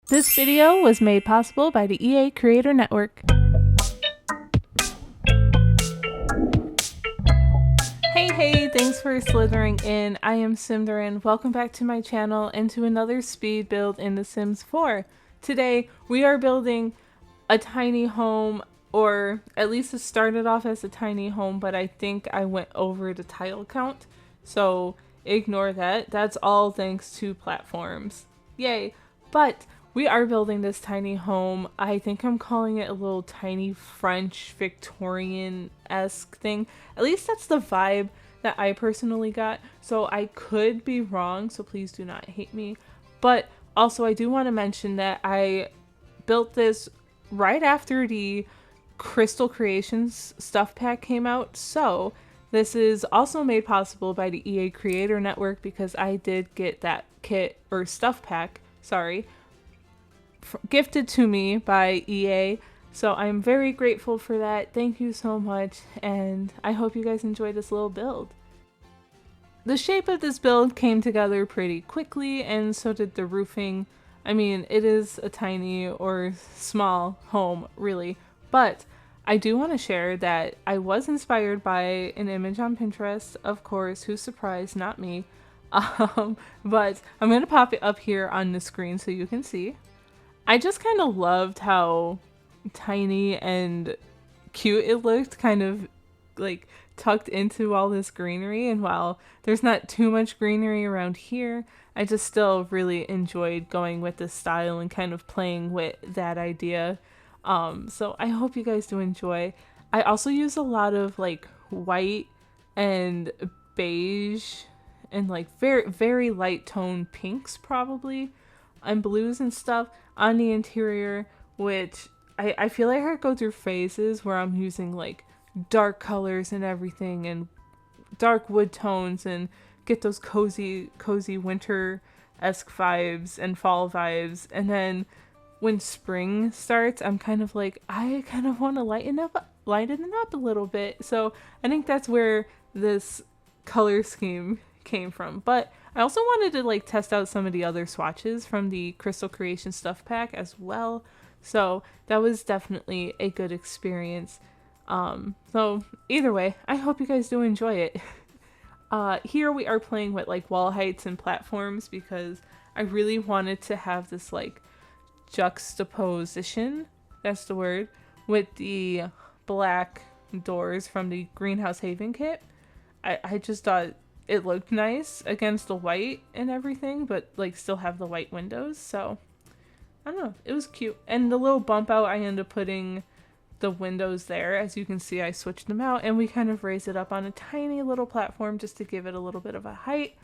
This video was made possible by the EA Creator Network. Hey, thanks for slithering in. I am Symtherin. Welcome back to my channel and to another speed build in The Sims 4. Today, we are building a tiny home, or at least it started off as a tiny home, but I think I went over the tile count, so ignore that. That's all thanks to platforms. Yay! But we are building this tiny home. I think I'm calling it a little tiny French Victorian-esque thing. At least that's the vibe that I personally got. So I could be wrong, so please do not hate me. But also I do want to mention that I built this right after the Crystal Creations stuff pack came out. So this is also made possible by the EA Creator Network because I did get that kit or stuff pack, sorry, gifted to me by EA, so I'm very grateful for that. Thank you so much, and I hope you guys enjoy this little build. The shape of this build came together pretty quickly, and so did the roofing. I mean, it is a tiny or small home, really, but I do want to share that I was inspired by an image on Pinterest, of course. Who's surprised? Not me. But I'm going to pop it up here on the screen so you can see. I just kind of loved how tiny and cute it looked, kind of like tucked into all this greenery. And while there's not too much greenery around here, I just still really enjoyed going with this style and kind of playing with that idea. So I hope you guys do enjoy. I also use a lot of like white and beige and like very, very light tone pinks probably, and blues and stuff on the interior, which I feel like I go through phases where I'm using like dark colors and everything and dark wood tones and get those cozy winter-esque vibes and fall vibes. And then when spring starts, I'm kind of like, I kind of want to lighten it up a little bit. So I think that's where this color scheme came from. But I also wanted to like test out some of the other swatches from the Crystal Creation stuff pack as well. So that was definitely a good experience. So either way, I hope you guys do enjoy it. Here we are playing with like wall heights and platforms because I really wanted to have this like juxtaposition, that's the word, with the black doors from the Greenhouse Haven kit. I just thought it looked nice against the white and everything, but like still have the white windows. So I don't know, it was cute. And the little bump out, I ended up putting the windows there. As you can see, I switched them out and we kind of raised it up on a tiny little platform just to give it a little bit of a height.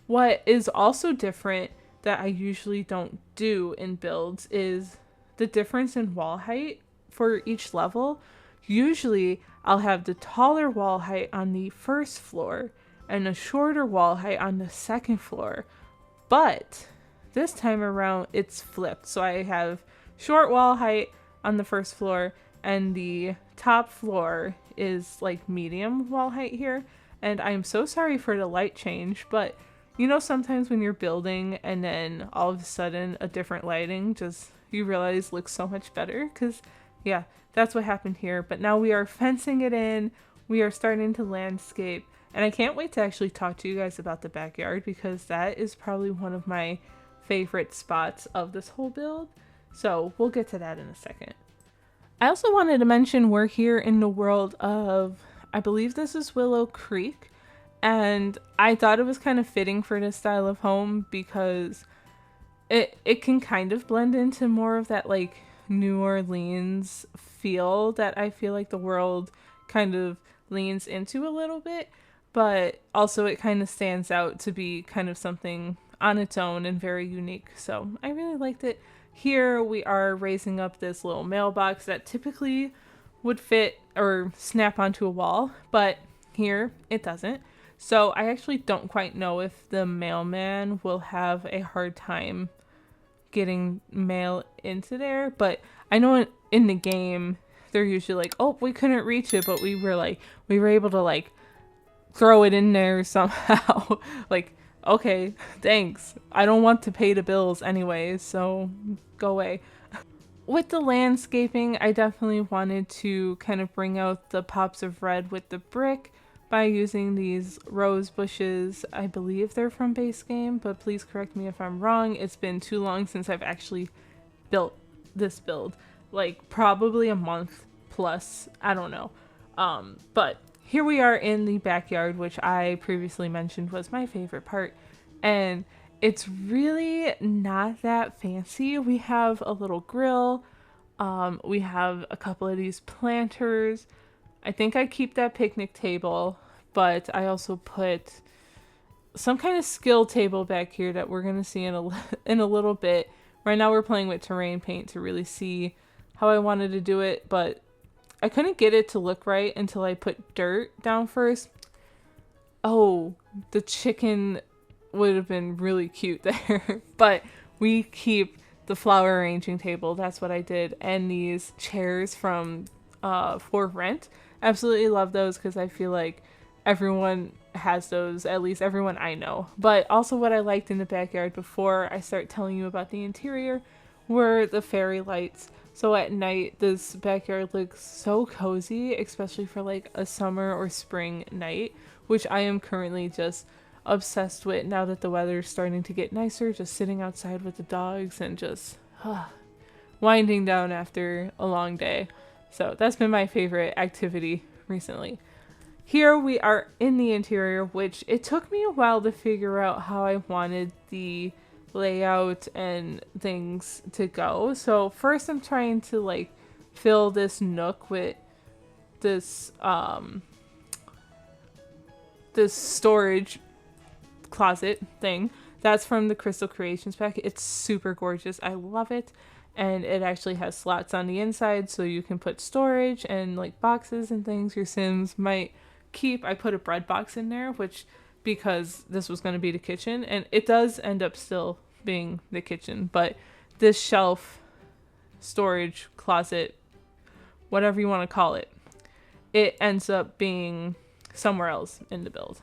What is also different that I usually don't do in builds is the difference in wall height for each level. Usually I'll have the taller wall height on the first floor and a shorter wall height on the second floor, but this time around it's flipped. So I have short wall height on the first floor and the top floor is like medium wall height here. And I'm so sorry for the light change, but you know, sometimes when you're building and then all of a sudden a different lighting just you realize looks so much better, because yeah, that's what happened here. But now we are fencing it in, we are starting to landscape. And I can't wait to actually talk to you guys about the backyard because that is probably one of my favorite spots of this whole build. So we'll get to that in a second. I also wanted to mention we're here in the world of, I believe this is Willow Creek. And I thought it was kind of fitting for this style of home because it can kind of blend into more of that like New Orleans feel that I feel like the world kind of leans into a little bit. But also it kind of stands out to be kind of something on its own and very unique. So I really liked it. Here we are raising up this little mailbox that typically would fit or snap onto a wall, but here it doesn't. So I actually don't quite know if the mailman will have a hard time getting mail into there, but I know in the game they're usually like, oh, we couldn't reach it, but we were able to like throw it in there somehow. Like Okay, thanks. I don't want to pay the bills anyway, so go away. With the landscaping, I definitely wanted to kind of bring out the pops of red with the brick by using these rose bushes. I believe they're from base game, but please correct me if I'm wrong. It's been too long since I've actually built this build. Like probably a month plus, I don't know. But here we are in the backyard, which I previously mentioned was my favorite part. And it's really not that fancy. We have a little grill. We have a couple of these planters. I think I keep that picnic table, but I also put some kind of skill table back here that we're going to see in a little bit. Right now we're playing with terrain paint to really see how I wanted to do it, but I couldn't get it to look right until I put dirt down first. Oh, the chicken would have been really cute there. But we keep the flower arranging table. That's what I did. And these chairs from For Rent. Absolutely love those because I feel like everyone has those, at least everyone I know. But also what I liked in the backyard before I start telling you about the interior were the fairy lights. So at night, this backyard looks so cozy, especially for like a summer or spring night, which I am currently just obsessed with now that the weather is starting to get nicer, just sitting outside with the dogs and just winding down after a long day. So that's been my favorite activity recently. Here we are in the interior, which it took me a while to figure out how I wanted the layout and things to go. So first I'm trying to like fill this nook with this this storage closet thing. That's from the Crystal Creations pack. It's super gorgeous. I love it. And it actually has slots on the inside so you can put storage and like boxes and things your Sims might keep. I put a bread box in there, which because this was going to be the kitchen, and it does end up still being the kitchen, but this shelf storage closet, whatever you want to call it, it ends up being somewhere else in the build.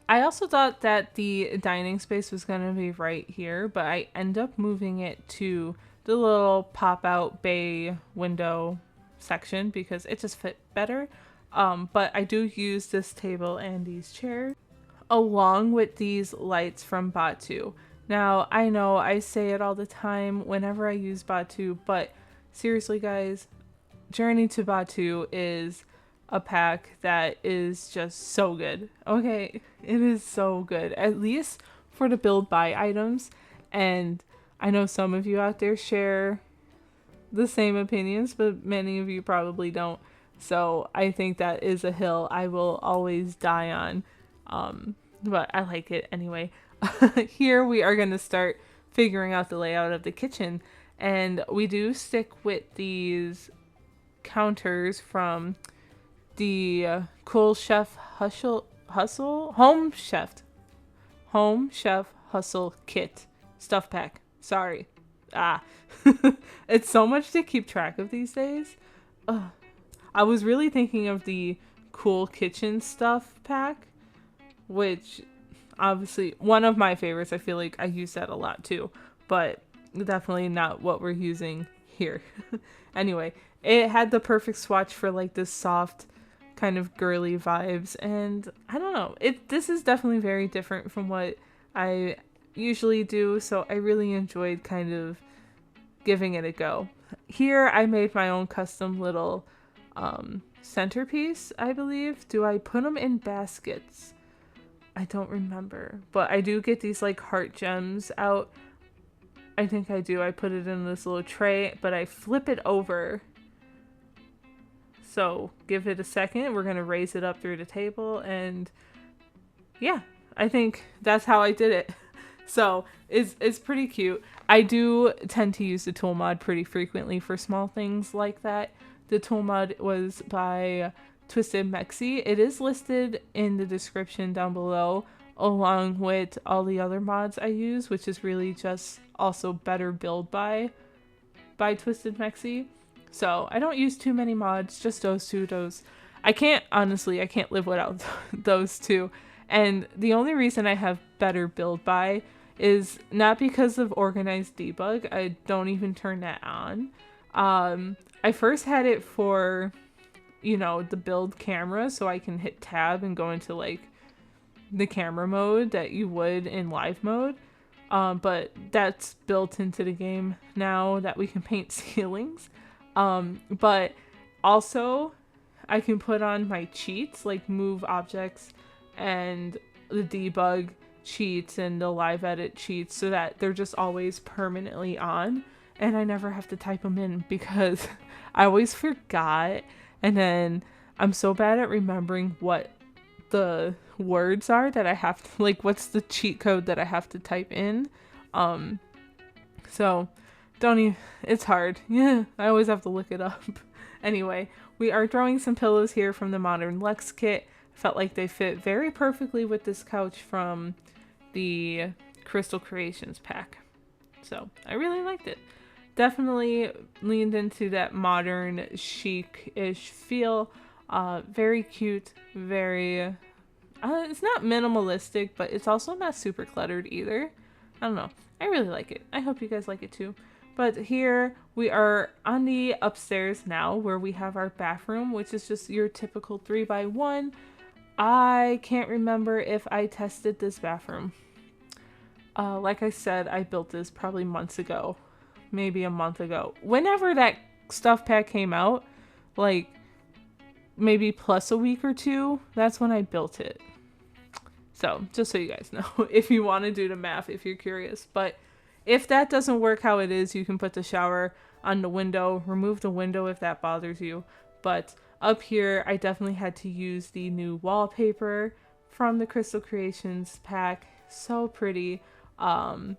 I also thought that the dining space was going to be right here, but I end up moving it to the little pop-out bay window section because it just fit better. But I do use this table and these chairs along with these lights from Batu. Now, I know I say it all the time whenever I use Batu, but seriously guys, Journey to Batu is a pack that is just so good. Okay, it is so good, at least for the build buy items. And I know some of you out there share the same opinions, but many of you probably don't. So I think that is a hill I will always die on. But I like it anyway. Here we are going to start figuring out the layout of the kitchen, and we do stick with these counters from the Cool Chef Home Chef Hustle Kit stuff pack. Sorry. It's so much to keep track of these days. I was really thinking of the Cool Kitchen stuff pack, which obviously one of my favorites. I feel like I use that a lot too, but definitely not what we're using here. Anyway, it had the perfect swatch for like this soft kind of girly vibes, and I don't know, this is definitely very different from what I usually do, so I really enjoyed kind of giving it a go. Here I made my own custom little centerpiece, I believe. Do I put them in baskets? I don't remember, but I do get these like heart gems out. I think I do. I put it in this little tray, but I flip it over. So give it a second. We're going to raise it up through the table, and yeah, I think that's how I did it. So it's pretty cute. I do tend to use the tool mod pretty frequently for small things like that. The tool mod was by Twisted Mexi. It is listed in the description down below, along with all the other mods I use, which is really just also better build by Twisted Mexi. So I don't use too many mods, just those two. I can't live without those two. And the only reason I have better build by is not because of organized debug. I don't even turn that on. I first had it for, you know, the build camera, so I can hit tab and go into like the camera mode that you would in live mode. But that's built into the game now that we can paint ceilings. But also I can put on my cheats, like move objects and the debug cheats and the live edit cheats, so that they're just always permanently on and I never have to type them in because I always forgot, and then I'm so bad at remembering what the words are that I have to, like, what's the cheat code that I have to type in. So don't even, it's hard. Yeah, I always have to look it up. Anyway, we are drawing some pillows here from the Modern Luxe kit. Felt like they fit very perfectly with this couch from the Crystal Creations pack. So I really liked it. Definitely leaned into that modern chic-ish feel. Very cute, very... it's not minimalistic, but it's also not super cluttered either. I don't know. I really like it. I hope you guys like it too. But here we are on the upstairs now, where we have our bathroom, which is just your typical 3x1. I can't remember if I tested this bathroom. Like I said, I built this probably months ago. Maybe a month ago. Whenever that stuff pack came out, like maybe plus a week or two, that's when I built it. So, just so you guys know, if you want to do the math, if you're curious. But if that doesn't work how it is, you can put the shower on the window, remove the window if that bothers you. But up here, I definitely had to use the new wallpaper from the Crystal Creations pack. So pretty. And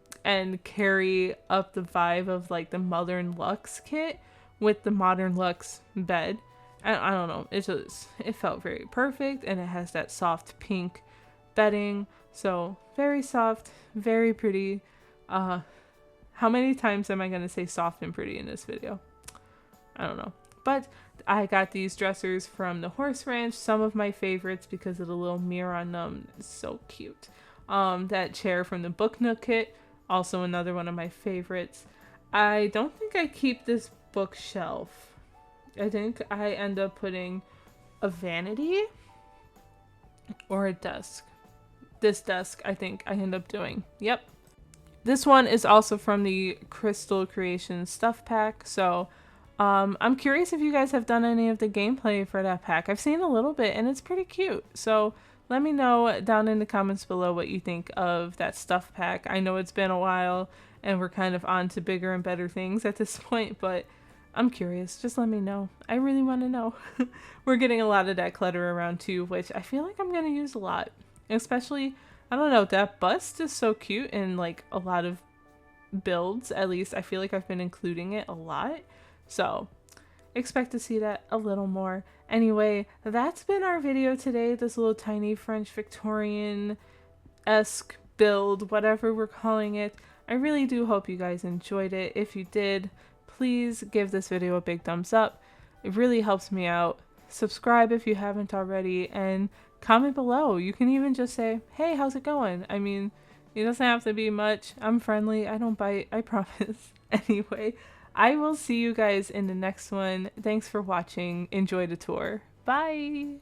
carry up the vibe of like the Modern Luxe kit with the Modern Luxe bed. And I don't know, it felt very perfect, and it has that soft pink bedding. So very soft, very pretty. How many times am I going to say soft and pretty in this video? I don't know. But I got these dressers from the Horse Ranch, some of my favorites because of the little mirror on them. It's so cute. That chair from the Book Nook kit, also another one of my favorites. I don't think I keep this bookshelf. I think I end up putting a vanity or a desk. This desk, I think I end up doing. Yep. This one is also from the Crystal Creations stuff pack. So I'm curious if you guys have done any of the gameplay for that pack. I've seen a little bit and it's pretty cute. So let me know down in the comments below what you think of that stuff pack. I know it's been a while and we're kind of on to bigger and better things at this point, but I'm curious. Just let me know. I really want to know. We're getting a lot of that clutter around too, which I feel like I'm going to use a lot. Especially, I don't know, that bust is so cute in like a lot of builds. At least I feel like I've been including it a lot. So expect to see that a little more. Anyway, that's been our video today. This little tiny French Victorian-esque build, whatever we're calling it. I really do hope you guys enjoyed it. If you did, please give this video a big thumbs up. It really helps me out. Subscribe if you haven't already, and comment below. You can even just say, hey, how's it going? I mean, it doesn't have to be much. I'm friendly. I don't bite. I promise. Anyway, I will see you guys in the next one. Thanks for watching. Enjoy the tour. Bye!